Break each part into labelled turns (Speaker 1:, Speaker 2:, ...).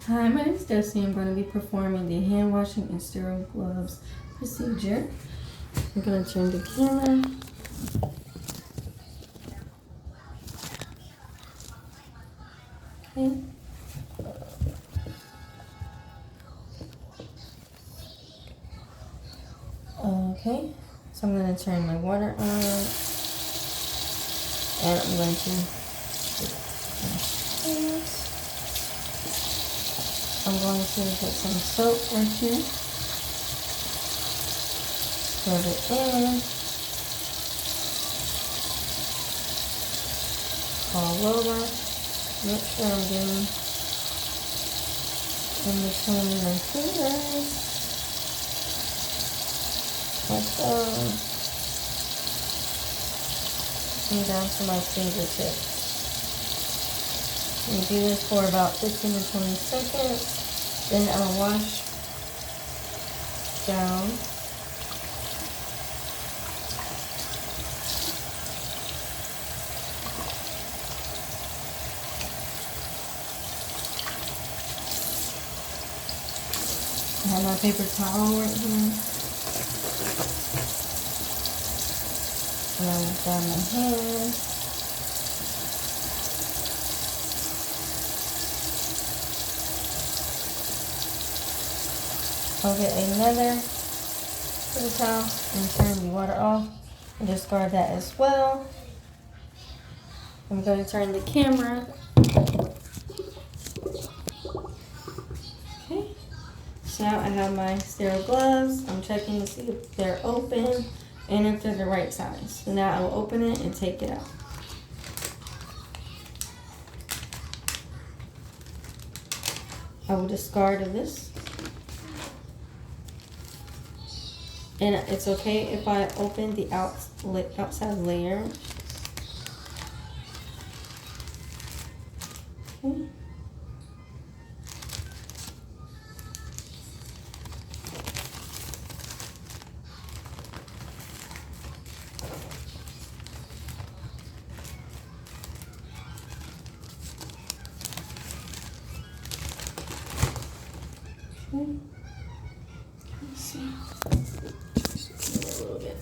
Speaker 1: Hi, my name is Dusty. I'm going to be performing the hand washing and sterile gloves procedure. I'm going to turn the camera. Okay. Okay, so I'm going to turn my water on, and I'm going to put some soap right here, rub it in, all over, make sure I'm getting in between my fingers, like so, and down to my fingertips. And do this for about 15 to 20 seconds. Then I'll wash down. I have my paper towel right here. And I'll wash down my hands. I'll get another paper towel and turn the water off and discard that as well. I'm going to turn the camera. Okay, so now I have my sterile gloves. I'm checking to see if they're open and if they're the right size. So now I will open it and take it out. I will discard this. And it's okay if I open the outside layer. Okay. Let's see. A little bit.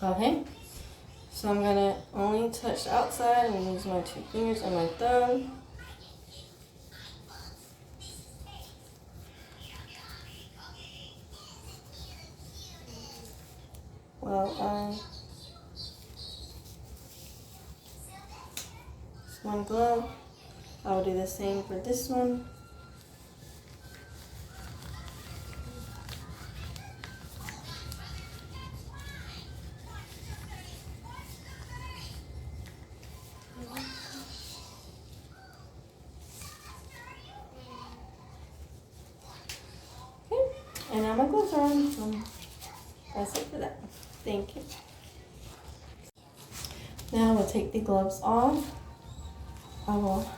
Speaker 1: Okay. So I'm gonna only touch the outside and use my 2 fingers and my thumb. This one glove. I'll do the same for this one. Okay, and now my gloves are on. So that's it for that. Thank you. Now we'll take the gloves off. I will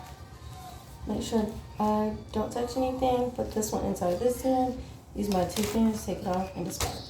Speaker 1: make sure I don't touch anything. Put this one inside this one. Use my 2 fingers, take it off, and discard it.